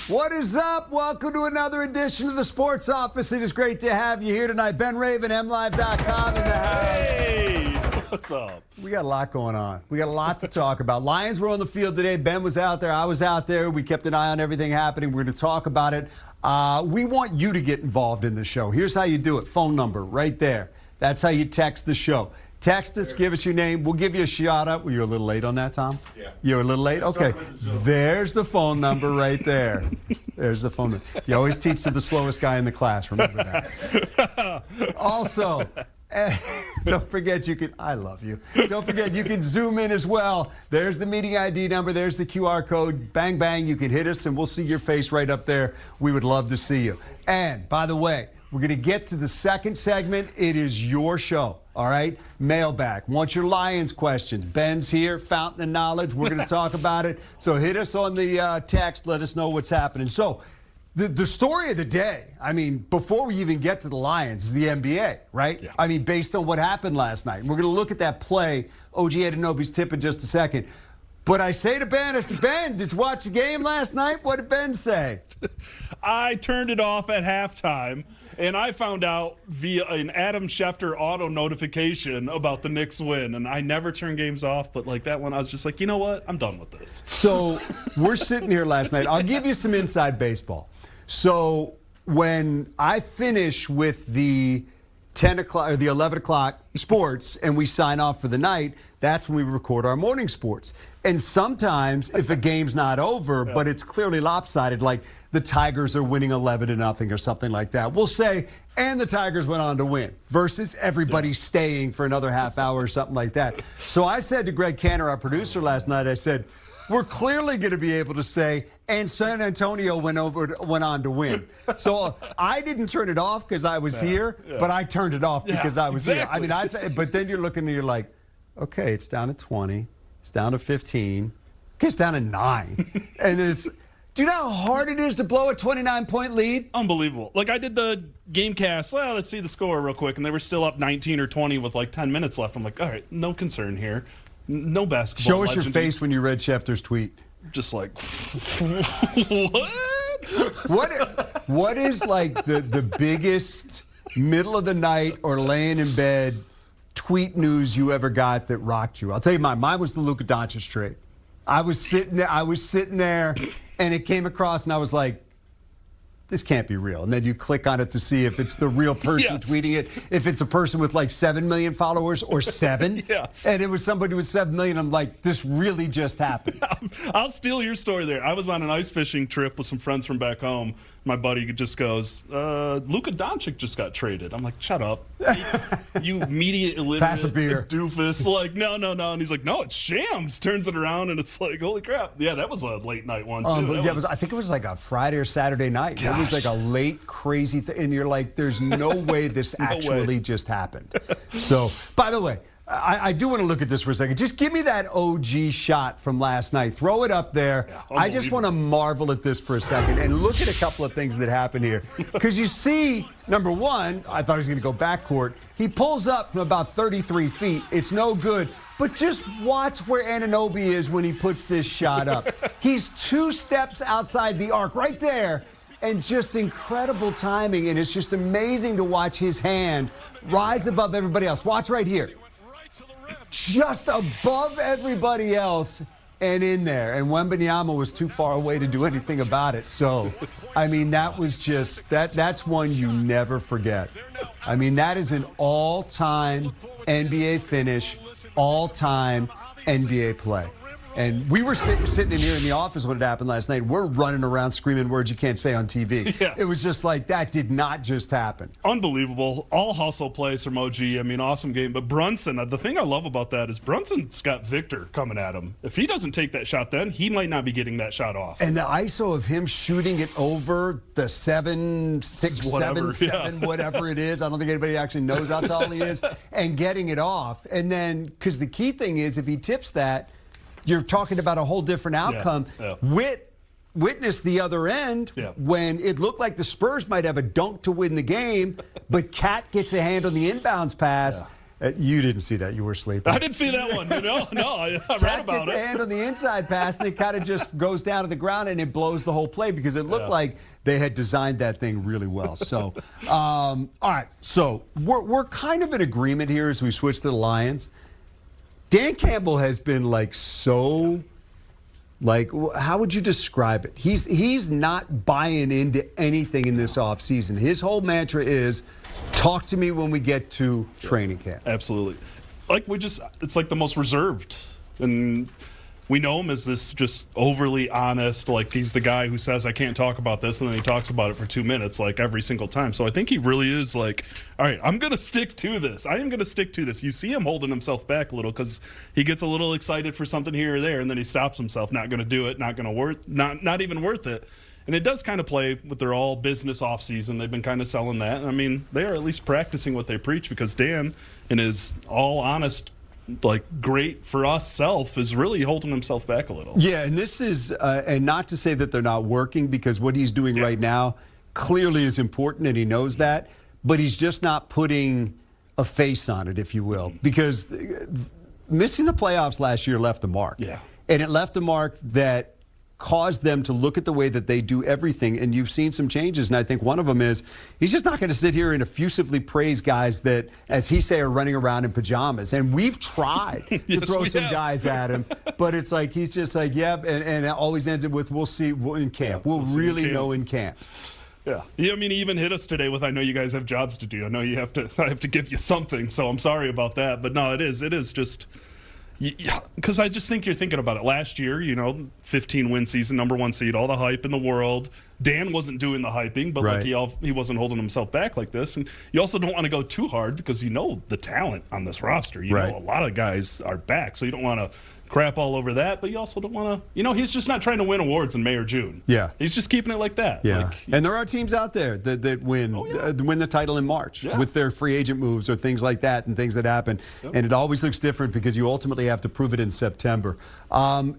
What is up? Welcome to another edition of the Sports Office. It is great to have you here tonight. Ben Raven, MLive.com in the house. Hey, what's up? We got a lot going on. We got a lot to talk about. Lions were on the field today. Ben was out there. I was out there. We kept an eye on everything happening. We're going to talk about it. We want you to get involved in the show. Here's how you do it. Phone number right there. That's how you text the show. Text us, give us your name. We'll give you a shout out. Well, you're a little late on that, Tom? Yeah. You're a little late? Okay. There's the phone number right there. There's the phone number. You always teach to the slowest guy in the class. Remember that. Also, don't forget I love you. Don't forget you can zoom in as well. There's the meeting ID number. There's the QR code. Bang, bang. You can hit us and we'll see your face right up there. We would love to see you. And by the way, we're going to get to the second segment. It is your show, all right? Mailbag. Want your Lions questions. Ben's here, Fountain of Knowledge. We're going to talk about it. So hit us on the text. Let us know what's happening. So the story of the day, I mean, before we even get to the Lions, is the NBA, right? Yeah. I mean, based on what happened last night. We're going to look at that play. OG Anunoby's tip in just a second. But I say to Ben, Ben, did you watch the game last night? What did Ben say? I turned it off at halftime. And I found out via an Adam Schefter auto notification about the Knicks win. And I never turn games off, but like that one, I was just like, you know what? I'm done with this. So we're sitting here last night. I'll give you some inside baseball. So when I finish with the 10 o'clock or the 11 o'clock sports and we sign off for the night, that's when we record our morning sports. And sometimes if a game's not over, but it's clearly lopsided, like the Tigers are winning 11-0 or something like that, we'll say, and the Tigers went on to win, versus everybody staying for another half hour or something like that. So I said to Greg Cantor, our producer last night, I said, we're clearly going to be able to say, and San Antonio went on to win. So I didn't turn it off because I was here, but I turned it off because I was here. I mean, but then you're looking and you're like, okay, it's down to 20, it's down to 15, okay, it's down to 9, and then it's. Do you know how hard it is to blow a 29-point lead? Unbelievable. Like, I did the game cast. Well, let's see the score real quick. And they were still up 19 or 20 with like 10 minutes left. I'm like, all right, no concern here. No basketball. Show us your face when you read Schefter's tweet. Just like, what is like the biggest middle of the night or laying in bed tweet news you ever got that rocked you? I'll tell you mine. Mine was the Luka Doncic trade. I was sitting there, and it came across, and I was like, this can't be real. And then you click on it to see if it's the real person tweeting it, if it's a person with like 7 million followers or 7. Yes. And it was somebody with 7 million. I'm like, this really just happened. I'll steal your story there. I was on an ice fishing trip with some friends from back home. My buddy just goes, Luka Doncic just got traded. I'm like, shut up. You media illiterate Pass a beer. doofus. Like, no. And he's like, no, it's Shams. Turns it around, and it's like, holy crap. Yeah, that was a late night one, too. I think it was like a Friday or Saturday night. Gosh. It was like a late, crazy thing. And you're like, there's no way this actually just happened. So, by the way, I do want to look at this for a second. Just give me that OG shot from last night. Throw it up there. Yeah, I just want to marvel at this for a second and look at a couple of things that happened here. Because you see, number one, I thought he was going to go backcourt. He pulls up from about 33 feet. It's no good. But just watch where Anunoby is when he puts this shot up. He's 2 steps outside the arc right there. And just incredible timing. And it's just amazing to watch his hand rise above everybody else. Watch right here. Just above everybody else and in there. And Wembanyama was too far away to do anything about it. So, I mean, that was just, that's one you never forget. I mean, that is an all-time NBA finish, all-time NBA play. And we were sitting in here in the office when it happened last night. We're running around screaming words you can't say on TV. Yeah. It was just like, that did not just happen. Unbelievable. All hustle plays from OG. I mean, awesome game. But Brunson, the thing I love about that is Brunson's got Victor coming at him. If he doesn't take that shot then, he might not be getting that shot off. And the ISO of him shooting it over the 7, 6, Whatever, 7, whatever it is. I don't think anybody actually knows how tall he is. And getting it off. And then, because the key thing is, if he tips that, you're talking about a whole different outcome. Yeah. Witnessed the other end when it looked like the Spurs might have a dunk to win the game, but Cat gets a hand on the inbounds pass. You didn't see that. You were sleeping. I didn't see that one. No, I read Jack about gets a it. hand on the inside pass, and it kind of just goes down to the ground, and it blows the whole play because it looked like they had designed that thing really well. So, all right. So we're kind of in agreement here as we switch to the Lions. Dan Campbell has been how would you describe it? He's not buying into anything in this offseason. His whole mantra is, talk to me when we get to training camp. Absolutely. It's like the most reserved. And we know him as this just overly honest, like he's the guy who says, I can't talk about this, and then he talks about it for 2 minutes, like every single time. So I think he really is like, all right, I'm going to stick to this. I am going to stick to this. You see him holding himself back a little because he gets a little excited for something here or there, and then he stops himself, not going to do it, not even worth it. And it does kind of play with their all business offseason. They've been kind of selling that. I mean, they are at least practicing what they preach because Dan, in his all honest, like great for us self, is really holding himself back a little. Yeah, and this is, and not to say that they're not working because what he's doing right now clearly is important and he knows that, but he's just not putting a face on it, if you will, because missing the playoffs last year left a mark. Yeah. And it left a mark that caused them to look at the way that they do everything, and you've seen some changes, and I think one of them is he's just not going to sit here and effusively praise guys that, as he say, are running around in pajamas. And we've tried to throw some guys at him, but it's like he's just like, and it always ends it with, we'll see in camp. We'll really know in camp. Yeah. I mean, he even hit us today with, I know you guys have jobs to do. I know I have to give you something, so I'm sorry about that. But no, it is just... Because I just think you're thinking about it. Last year, 15-win season, #1 seed, all the hype in the world. Dan wasn't doing the hyping, but he wasn't holding himself back like this. And you also don't want to go too hard because the talent on this roster. You know a lot of guys are back, so you don't want to crap all over that. But you also don't want to, he's just not trying to win awards in May or June. Yeah. He's just keeping it like that. Yeah. And there are teams out there that win win the title in March with their free agent moves or things like that and things that happen. Yep. And it always looks different because you ultimately have to prove it in September.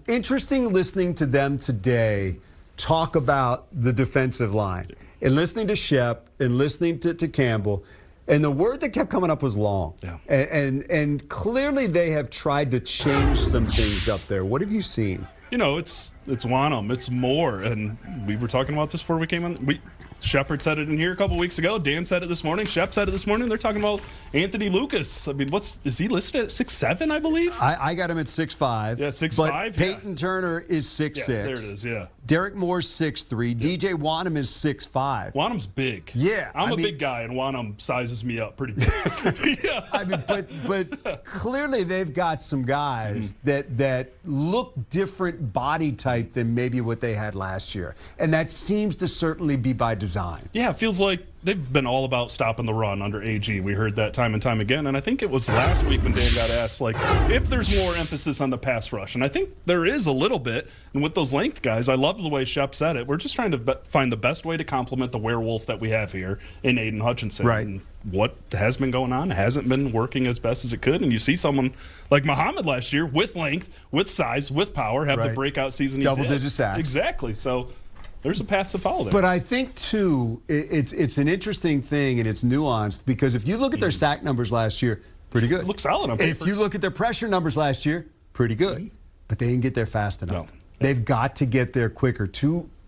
Interesting listening to them today talk about the defensive line and listening to Shep and listening to Campbell. And the word that kept coming up was long. Yeah. And clearly they have tried to change some things up there. What have you seen? It's Wanham. It's more. And we were talking about this before we came on. Shepard said it in here a couple weeks ago. Dan said it this morning. Shep said it this morning. They're talking about Anthony Lucas. I mean, is he listed at 6'7", I believe? I got him at 6'5". Yeah, 6'5". But Peyton Turner is 6'6". Yeah, there it is, yeah. Derek Moore's 6'3". DJ Wanham is 6'5". Wanham's big. Yeah. I'm a big guy, and Wanham sizes me up pretty big. Yeah. I mean, but clearly they've got some guys that look different body type than maybe what they had last year. And that seems to certainly be by design. Yeah, it feels like they've been all about stopping the run under AG. We heard that time and time again. And I think it was last week when Dan got asked, if there's more emphasis on the pass rush. And I think there is a little bit. And with those length guys, I love the way Shep said it. We're just trying to find the best way to complement the werewolf that we have here in Aiden Hutchinson. Right. And what has been going on hasn't been working as best as it could. And you see someone like Muhammad last year with length, with size, with power, have the breakout season he did. Double-digit sacks. Exactly. So there's a path to follow there. But I think, too, it's an interesting thing, and it's nuanced, because if you look at their sack numbers last year, pretty good. Looks solid on paper. And if you look at their pressure numbers last year, pretty good. But they didn't get there fast enough. No. They've got to get there quicker.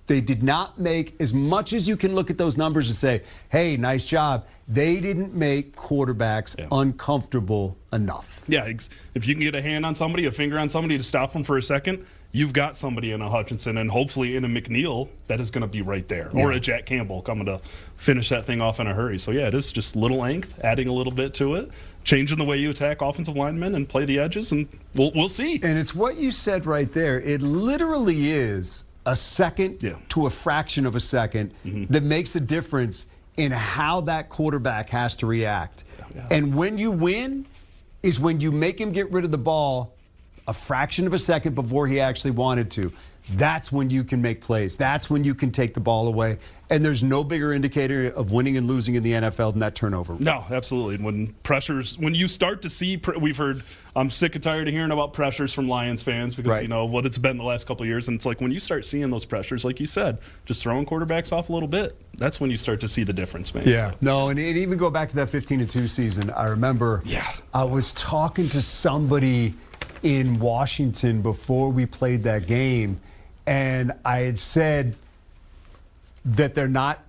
They did not make, as much as you can look at those numbers and say, hey, nice job, they didn't make quarterbacks uncomfortable enough. Yeah, if you can get a hand on somebody, a finger on somebody to stop them for a second, you've got somebody in a Hutchinson and hopefully in a McNeil that is going to be right there. Or a Jack Campbell coming to finish that thing off in a hurry. So, yeah, it is just little length, adding a little bit to it, changing the way you attack offensive linemen and play the edges, and we'll see. And it's what you said right there. It literally is a second to a fraction of a second that makes a difference in how that quarterback has to react. And when you win is when you make him get rid of the ball a fraction of a second before he actually wanted to. that's when you can make plays. That's when you can take the ball away. And there's no bigger indicator of winning and losing in the NFL than that turnover. No, absolutely. And when you start to see, we've heard, I'm sick and tired of hearing about pressures from Lions fans because, you know, what it's been the last couple of years. And it's like when you start seeing those pressures, like you said, just throwing quarterbacks off a little bit, that's when you start to see the difference, man. Yeah. No, and even go back to that 15-2 season. I remember I was talking to somebody in Washington before we played that game, and I had said that they're not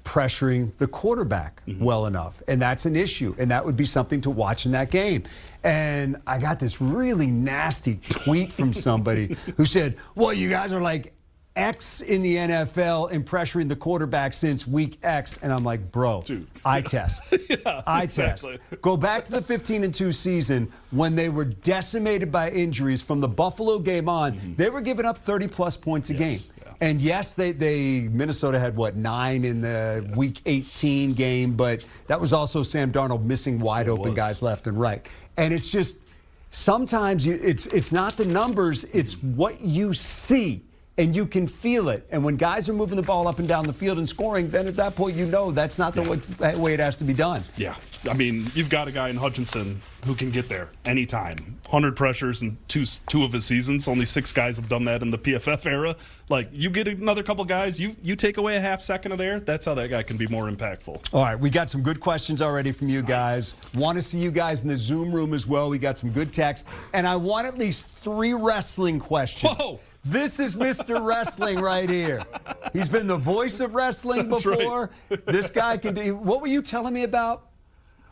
pressuring the quarterback well enough, and that's an issue, and that would be something to watch in that game. And I got this really nasty tweet from somebody who said, well, you guys are like X in the NFL in pressuring the quarterback since week X. And I'm like, bro, dude, I test. I test. Go back to the 15-2 season when they were decimated by injuries from the Buffalo game on. They were giving up 30-plus points a game. And yes, Minnesota had, 9 in the Week 18 game, but that was also Sam Darnold missing wide open guys left and right. And it's just sometimes it's not the numbers, it's what you see. And you can feel it. And when guys are moving the ball up and down the field and scoring, then at that point you know that's not the way it has to be done. Yeah. I mean, you've got a guy in Hutchinson who can get there anytime. 100 pressures in two of his seasons. Only 6 guys have done that in the PFF era. Like, you get another couple guys, you take away a half second of there, that's how that guy can be more impactful. All right, we got some good questions already from you guys. Want to see you guys in the Zoom room as well. We got some good texts. And I want at least 3 wrestling questions. Whoa! This is Mr. Wrestling right here. He's been the voice of wrestling before. Right. This guy can do. What were you telling me about?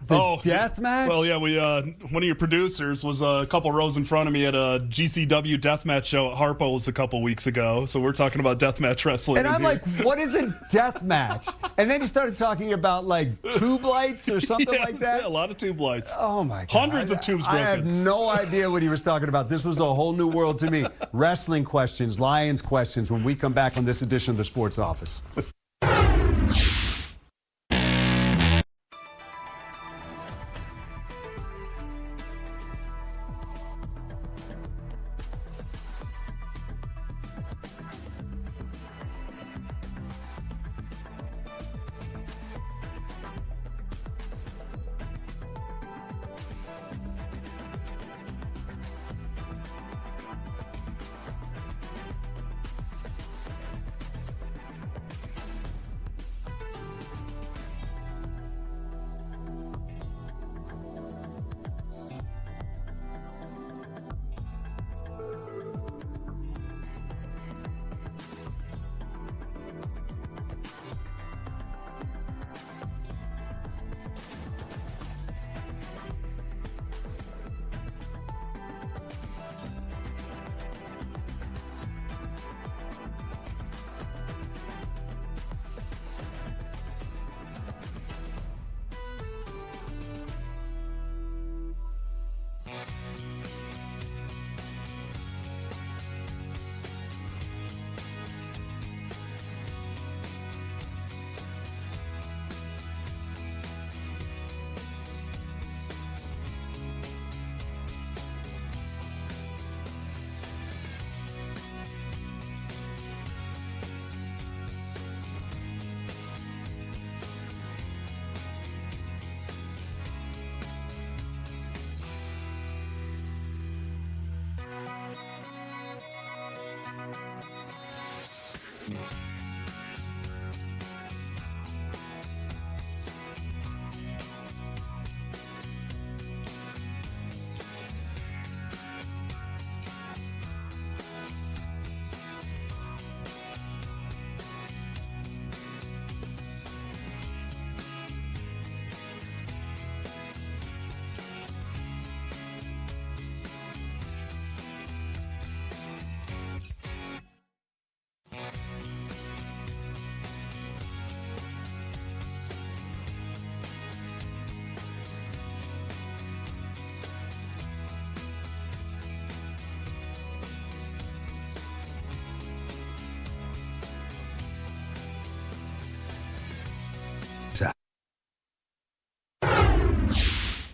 The death match? Well, yeah, one of your producers was a couple rows in front of me at a GCW deathmatch show at Harpo's a couple weeks ago. So we're talking about deathmatch wrestling. And I'm like, what is a death match? And then he started talking about like tube lights or something like that. Yeah, a lot of tube lights. Oh my God. Hundreds of tubes broken. I have no idea what he was talking about. This was a whole new world to me. Wrestling questions, Lions questions when we come back on this edition of the Sports Office.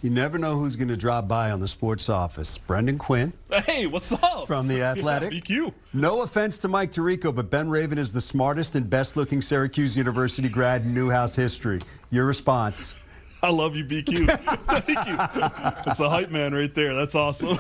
You never know who's going to drop by on the sports office. Brendan Quinn. Hey, what's up? From The Athletic. Yeah, BQ. No offense to Mike Tirico, but Ben Raven is the smartest and best-looking Syracuse University grad in Newhouse history. Your response? I love you, BQ. Thank you. That's a hype man right there. That's awesome.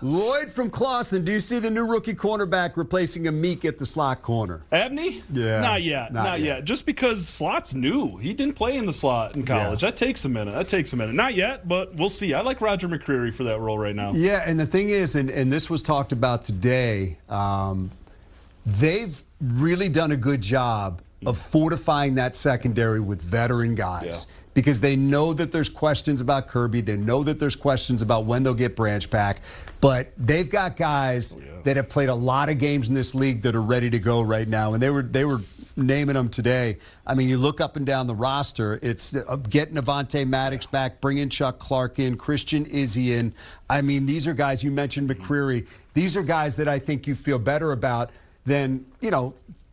Lloyd from Clawson, do you see the new rookie cornerback replacing a Meek at the slot corner? Abney? Yeah. Not yet. Not yet. Just because slot's new. He didn't play in the slot in college. Yeah. That takes a minute. Not yet, but we'll see. I like Roger McCreary for that role right now. Yeah, and the thing is, and this was talked about today, they've really done a good job of fortifying that secondary with veteran guys. Yeah. Because they know that there's questions about Kirby. They know that there's questions about when they'll get Branch back. But they've got guys that have played a lot of games in this league that are ready to go right now. And they were naming them today. I mean, you look up and down the roster. It's getting Avonte Maddox back, bringing Chuck Clark in, Christian Izzy in. I mean, these are guys, you mentioned McCreary. These are guys that I think you feel better about than,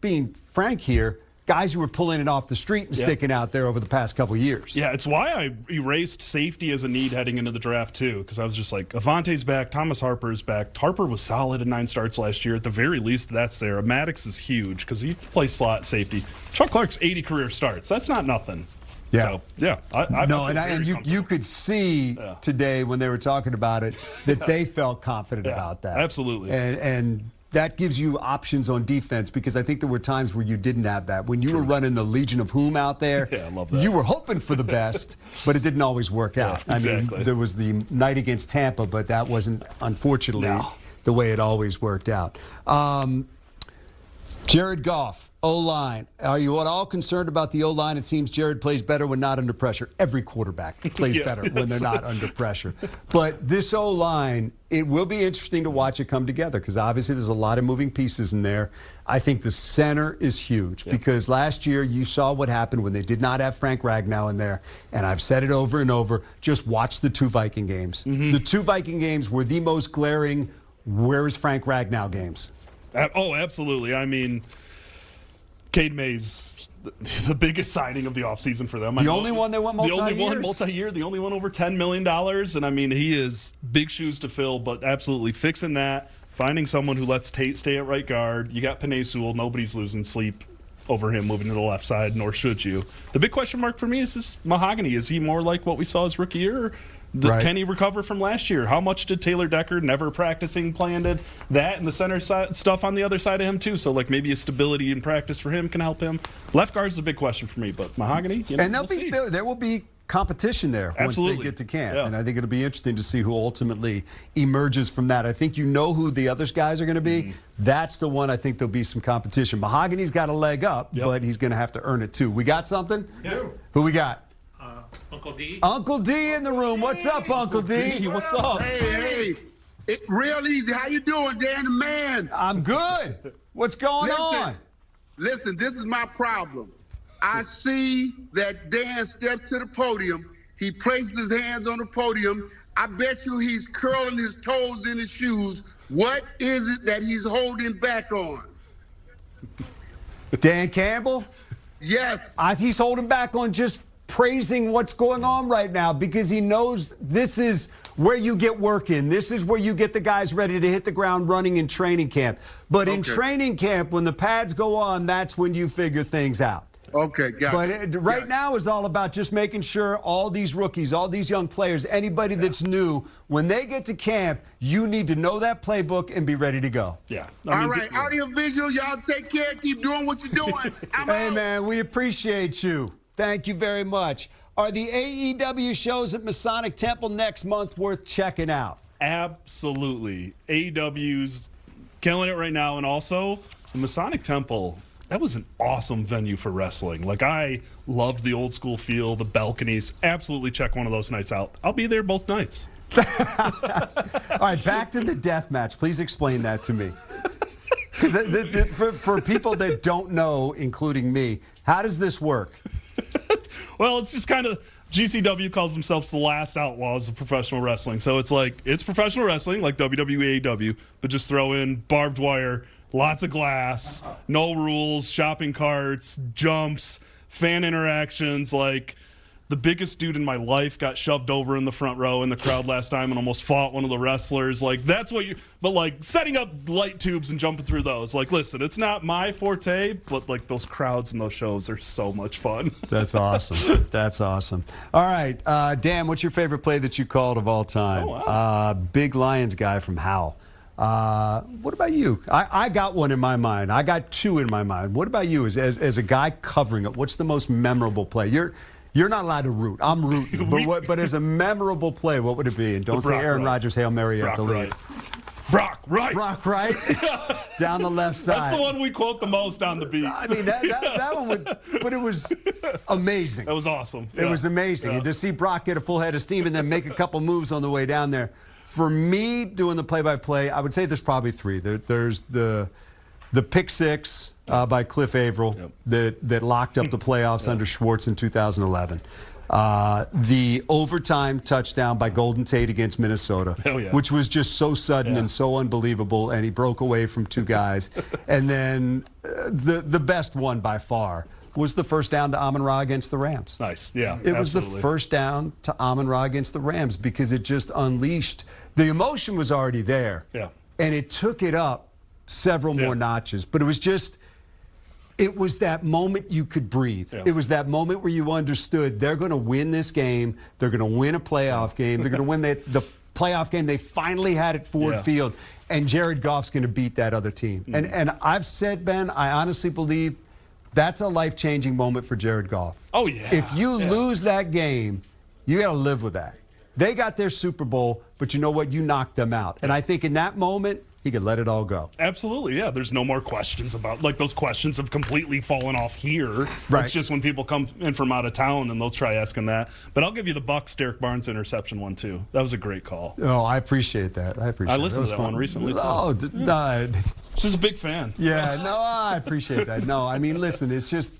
being frank here, guys who were pulling it off the street and sticking out there over the past couple years. Yeah, it's why I erased safety as a need heading into the draft, too, because I was just like, Avante's back, Thomas Harper's back. Harper was solid in 9 starts last year. At the very least, that's there. Maddox is huge because he plays slot safety. Chuck Clark's 80 career starts. That's not nothing. Yeah. So, yeah. I you could see today when they were talking about it that they felt confident about that. Absolutely. And that gives you options on defense because I think there were times where you didn't have that. When you were running the Legion of Whom out there, I love that. You were hoping for the best, but it didn't always work out. Exactly. I mean, there was the night against Tampa, but that wasn't, unfortunately, the way it always worked out. Jared Goff, O-line. Are you at all concerned about the O-line? It seems Jared plays better when not under pressure. Every quarterback plays better when they're not under pressure. But this O-line, it will be interesting to watch it come together because obviously there's a lot of moving pieces in there. I think the center is huge because last year you saw what happened when they did not have Frank Ragnow in there. And I've said it over and over, just watch the 2 Viking games. The 2 Viking games were the most glaring, where is Frank Ragnow games. Oh, absolutely. I mean, Cade Mays, the biggest signing of the offseason for them. The only one that went multi-years? The only one multi-year, the only one over $10 million. And, I mean, he is big shoes to fill, but absolutely fixing that, finding someone who lets Tate stay at right guard. You got Penei Sewell. Nobody's losing sleep over him moving to the left side, nor should you. The big question mark for me is Mahogany. Is he more like what we saw his rookie year? Can he recover from last year? How much did Taylor Decker, never practicing, planted that and the center side stuff on the other side of him too? So like maybe a stability in practice for him can help him. Left guard's a big question for me, but Mahogany, and there will be competition there once they get to camp, and I think it'll be interesting to see who ultimately emerges from that. I think you know who the other guys are going to be. That's the one I think there'll be some competition. Mahogany's got a leg up, but he's going to have to earn it too. We got something? Yeah. Who we got? Uncle D. Uncle D in the room. What's up, Uncle D? What's up? Hey, real easy. How you doing, Dan the man? I'm good. What's going on? Listen, this is my problem. I see that Dan steps to the podium. He places his hands on the podium. I bet you he's curling his toes in his shoes. What is it that he's holding back on? Dan Campbell? Yes. He's holding back on just praising what's going on right now because he knows this is where you get work in. This is where you get the guys ready to hit the ground running in training camp. But in training camp, when the pads go on, that's when you figure things out. Okay, got it. But right now is all about just making sure all these rookies, all these young players, anybody that's new, when they get to camp, you need to know that playbook and be ready to go. Yeah. All right, audio visual, y'all take care. Keep doing what you're doing. Hey, man, we appreciate you. Thank you very much. Are the AEW shows at Masonic Temple next month worth checking out? Absolutely. AEW's killing it right now. And also, the Masonic Temple, that was an awesome venue for wrestling. Like, I loved the old school feel, the balconies. Absolutely check one of those nights out. I'll be there both nights. All right, back to the death match. Please explain that to me. Because for people that don't know, including me, how does this work? Well, it's just kind of GCW calls themselves the last outlaws of professional wrestling. So it's like, it's professional wrestling like WWE, AEW, but just throw in barbed wire, lots of glass, no rules, shopping carts, jumps, fan interactions. Like, the biggest dude in my life got shoved over in the front row in the crowd last time and almost fought one of the wrestlers. Like, that's what you, but like setting up light tubes and jumping through those. Like, listen, it's not my forte, but like those crowds and those shows are so much fun. That's awesome. That's awesome. All right, Dan, what's your favorite play that you called of all time? Oh, wow. Big Lions guy from Howell. What about you? I got one in my mind. I got two in my mind. What about you as a guy covering it? What's the most memorable play? You're not allowed to root. I'm rooting. But as a memorable play, what would it be? And don't say Aaron Rodgers, Hail Mary, you have to leave. Brock Wright. Brock Wright. Down the left side. That's the one we quote the most on the beat. I mean, that one would, but it was amazing. That was awesome. It was amazing. And to see Brock get a full head of steam and then make a couple moves on the way down there. For me, doing the play-by-play, I would say there's probably three. There's the pick six by Cliff Averill that locked up the playoffs under Schwartz in 2011. The overtime touchdown by Golden Tate against Minnesota, which was just so sudden and so unbelievable, and he broke away from two guys. And then the best one by far was the first down to Amon-Ra against the Rams. Nice, yeah. It was the first down to Amon-Ra against the Rams because it just unleashed. The emotion was already there, and it took it up several more notches. But it was that moment you could breathe. It was that moment where you understood they're going to win this game. They're going to win a playoff game. They're going to win the playoff game. They finally had it Ford Field, and Jared Goff's going to beat that other team. And I've said, Ben, I honestly believe that's a life-changing moment for Jared Goff. Oh, yeah. If you lose that game, you got to live with that. They got their Super Bowl, but you know what? You knocked them out. And I think in that moment, he could let it all go. Absolutely, yeah. There's no more questions about, like, those questions have completely fallen off here. Right. It's just when people come in from out of town and they'll try asking that. But I'll give you the Bucs Derek Barnes interception one, too. That was a great call. Oh, I appreciate that. I listened to that one recently, too. Oh, Just a big fan. Yeah, no, I appreciate that. No, I mean, listen, it's just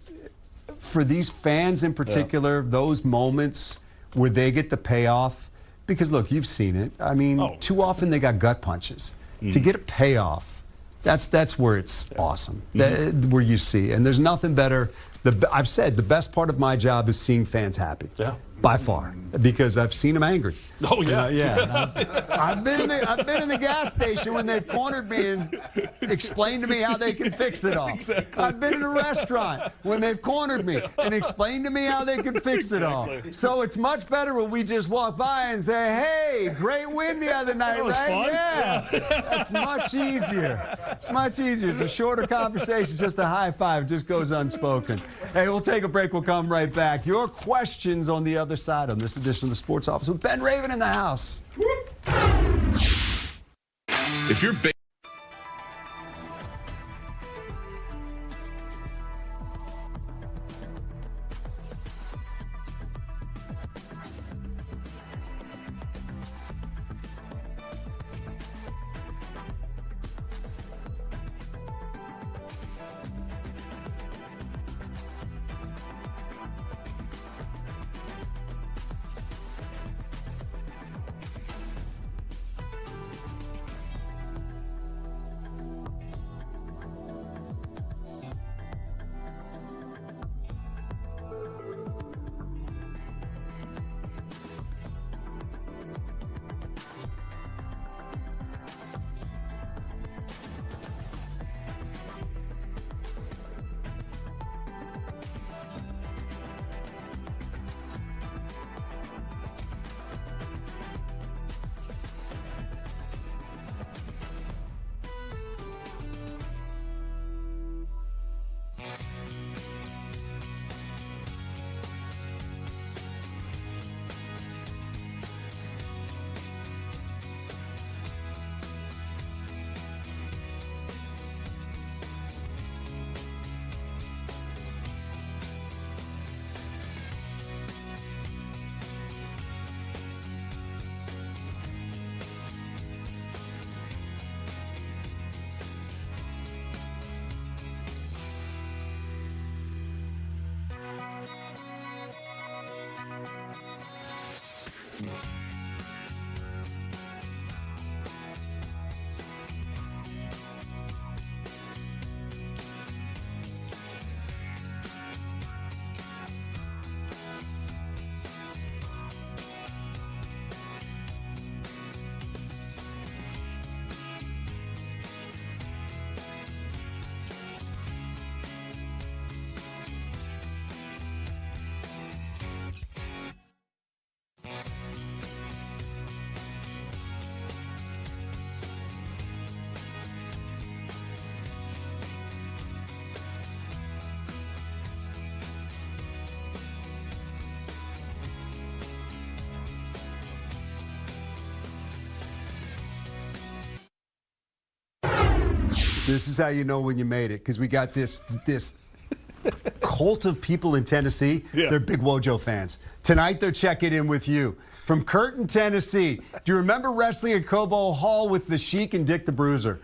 for these fans in particular, those moments where they get the payoff, because, look, you've seen it. I mean, too often they got gut punches. To get a payoff, that's where it's awesome, where you see. And there's nothing better. I've said the best part of my job is seeing fans happy. Yeah. By far, because I've seen them angry. Oh yeah, I've been in the gas station when they've cornered me and explained to me how they can fix it all. Exactly. I've been in a restaurant when they've cornered me and explained to me how they can fix it all. So it's much better when we just walk by and say, "Hey, great win the other night, that was right?" fun. Yeah, that's much easier. It's much easier. It's a shorter conversation, just a high five, it just goes unspoken. Hey, we'll take a break. We'll come right back. Your questions on the other side on this edition of the Sports Office with Ben Raven in the house. If you're This is how you know when you made it, because we got this cult of people in Tennessee. Yeah. They're big Wojo fans. Tonight they're checking in with you. From Curtin, Tennessee. Do you remember wrestling at Cobo Hall with the Sheik and Dick the Bruiser?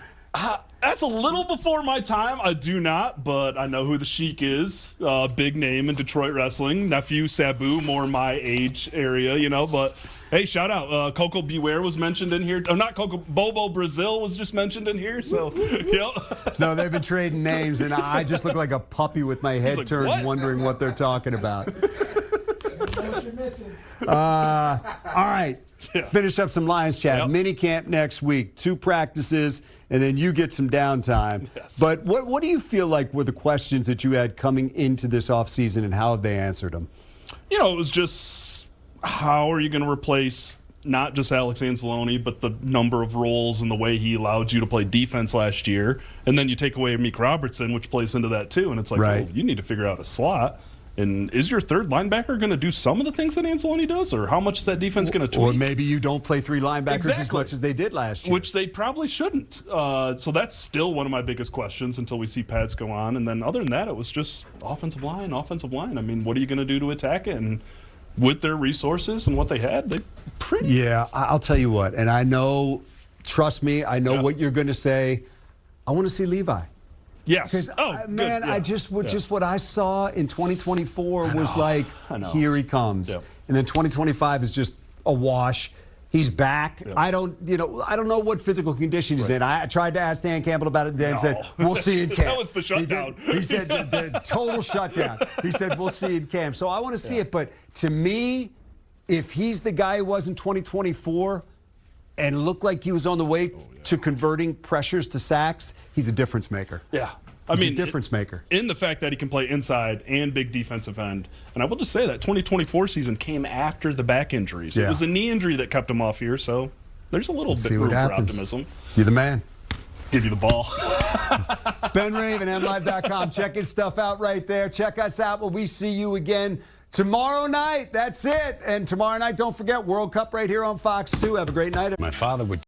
That's a little before my time. I do not, but I know who the Sheik is. Big name in Detroit wrestling. Nephew Sabu, more my age area, you know. But hey, shout out. Coco Beware was mentioned in here. Oh, not Coco. Bobo Brazil was just mentioned in here. So, yep. No, they've been trading names, and I just look like a puppy with my head like, turned, what? wondering what they're talking about. All right. Yeah. Finish up some Lions chat. Yep. Mini camp next week, 2 practices, and then you get some downtime. Yes. But what do you feel like were the questions that you had coming into this offseason, and how have they answered them? You know, it was just how are you going to replace not just Alex Anzalone, but the number of roles and the way he allowed you to play defense last year. And then you take away Meek Robertson, which plays into that too. And it's like, right. well, you need to figure out a slot. And is your third linebacker going to do some of the things that Anzalone does? Or how much is that defense going to tweak? Or maybe you don't play 3 linebackers as much as they did last year. Which they probably shouldn't. So that's still one of my biggest questions until we see pads go on. And then other than that, it was just offensive line. I mean, what are you going to do to attack it? And with their resources and what they had, they pretty. Yeah, I'll tell you what. And I know, trust me, I know Yeah. what you're going to say. I want to see Levi. Yes. Because, man, good, yeah. I just what I saw in 2024 was like, I know. here he comes. Yep. And then 2025 is just a wash. He's back. Yep. I don't know what physical condition he's in. I tried to ask Dan Campbell about it. Dan said, we'll see in camp. That was the shutdown. He said the total shutdown. He said, we'll see in camp. So I want to see it. But to me, if he's the guy he was in 2024 and looked like he was on the way to converting pressures to sacks, he's a difference maker. Yeah. He's a difference maker. In the fact that he can play inside and big defensive end. And I will just say that 2024 season came after the back injuries. Yeah. It was a knee injury that kept him off here, so there's a little bit room for optimism. You're the man. Give you the ball. Ben Raven, MLive.com. Check his stuff out right there. Check us out when we see you again tomorrow night. That's it. And tomorrow night, don't forget, World Cup right here on Fox 2. Have a great night. My father would